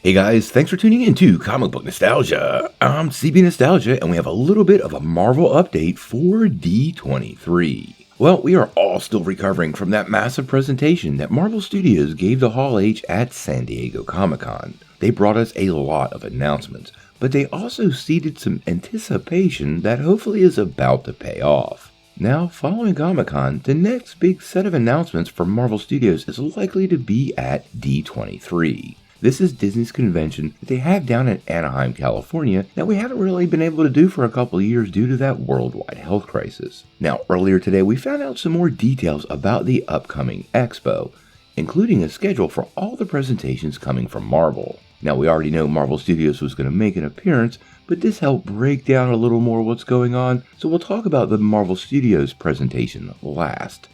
Hey guys, thanks for tuning in to Comic Book Nostalgia. I'm CB Nostalgia, and we have a little bit of a Marvel update for D23. Well, we are all still recovering from that massive presentation that Marvel Studios gave to Hall H at San Diego Comic-Con. They brought us a lot of announcements, but they also seeded some anticipation that hopefully is about to pay off. Now, following Comic-Con, the next big set of announcements from Marvel Studios is likely to be at D23. This is Disney's convention that they have down in Anaheim, California, that we haven't really been able to do for a couple of years due to that worldwide health crisis. Now, earlier today, we found out some more details about the upcoming expo, including a schedule for all the presentations coming from Marvel. Now, we already know Marvel Studios was going to make an appearance, but this helped break down a little more what's going on, so we'll talk about the Marvel Studios presentation last.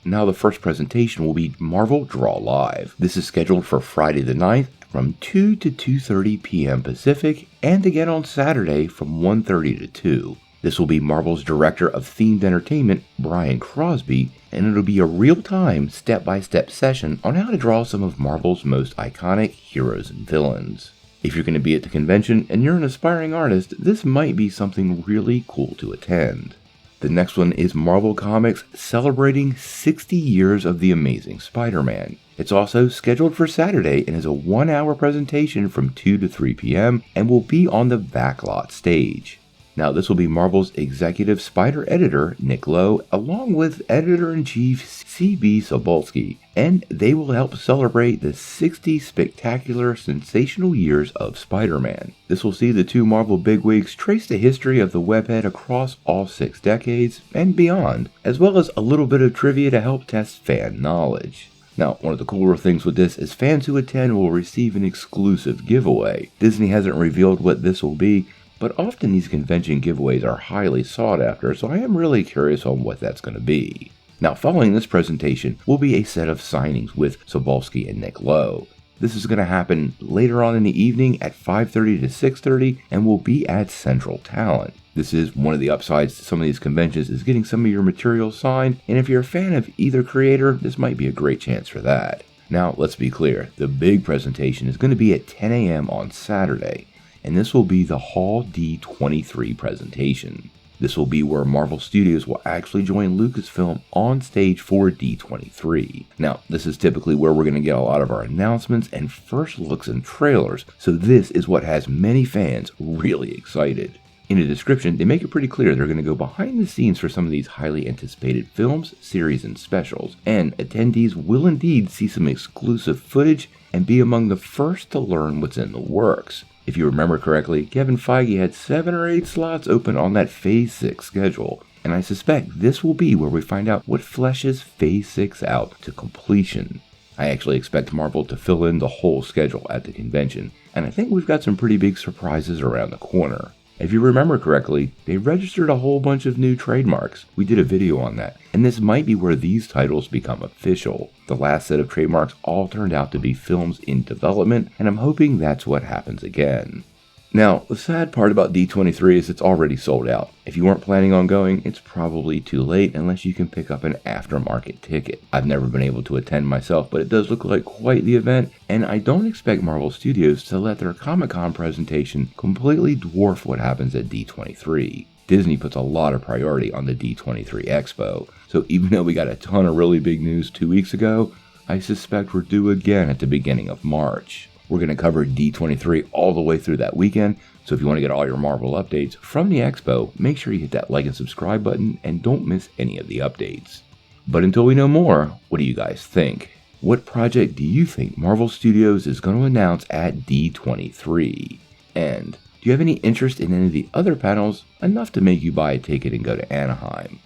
Now the first presentation will be Marvel Draw Live. This is scheduled for Friday the 9th from 2 to 2:30 p.m. Pacific and again on Saturday from 1:30 to 2. This will be Marvel's director of themed entertainment, Brian Crosby, and it'll be a real-time, step-by-step session on how to draw some of Marvel's most iconic heroes and villains. If you're going to be at the convention and you're an aspiring artist, this might be something really cool to attend. The next one is Marvel Comics celebrating 60 years of The Amazing Spider-Man. It's also scheduled for Saturday and is a 1-hour presentation from 2 to 3 p.m. and will be on the backlot stage. Now this will be Marvel's executive spider editor, Nick Lowe, along with editor-in-chief C.B. Sobolski, and they will help celebrate the 60 spectacular, sensational years of Spider-Man. This will see the two Marvel bigwigs trace the history of the webhead across all 6 decades and beyond, as well as a little bit of trivia to help test fan knowledge. Now, one of the cooler things with this is fans who attend will receive an exclusive giveaway. Disney hasn't revealed what this will be, but often these convention giveaways are highly sought after, so I am really curious on what that's going to be. Now, following this presentation will be a set of signings with Sobolski and Nick Lowe. This is going to happen later on in the evening at 5:30 to 6:30 and will be at Central Talent. This is one of the upsides to some of these conventions is getting some of your material signed, and if you're a fan of either creator, this might be a great chance for that. Now, let's be clear, the big presentation is going to be at 10 a.m. on Saturday, and this will be the Hall D23 presentation. This will be where Marvel Studios will actually join Lucasfilm on stage for D23. Now, this is typically where we're going to get a lot of our announcements and first looks and trailers, so this is what has many fans really excited. In the description, they make it pretty clear they're going to go behind the scenes for some of these highly anticipated films, series, and specials, and attendees will indeed see some exclusive footage and be among the first to learn what's in the works. If you remember correctly, Kevin Feige had 7 or 8 slots open on that Phase 6 schedule, and I suspect this will be where we find out what fleshes Phase 6 out to completion. I actually expect Marvel to fill in the whole schedule at the convention, and I think we've got some pretty big surprises around the corner. If you remember correctly, they registered a whole bunch of new trademarks. We did a video on that, and this might be where these titles become official. The last set of trademarks all turned out to be films in development, and I'm hoping that's what happens again. Now, the sad part about D23 is it's already sold out. If you weren't planning on going, it's probably too late unless you can pick up an aftermarket ticket. I've never been able to attend myself, but it does look like quite the event, and I don't expect Marvel Studios to let their Comic-Con presentation completely dwarf what happens at D23. Disney puts a lot of priority on the D23 Expo, so even though we got a ton of really big news 2 weeks ago, I suspect we're due again at the beginning of March. We're going to cover D23 all the way through that weekend, so if you want to get all your Marvel updates from the Expo, make sure you hit that like and subscribe button and don't miss any of the updates. But until we know more, what do you guys think? What project do you think Marvel Studios is going to announce at D23? And do you have any interest in any of the other panels enough to make you buy a ticket and go to Anaheim?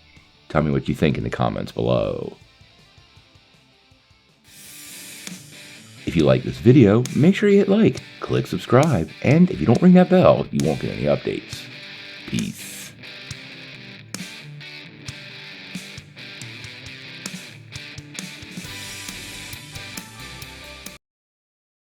Tell me what you think in the comments below. If you like this video, make sure you hit like, click subscribe, and if you don't ring that bell, you won't get any updates. Peace.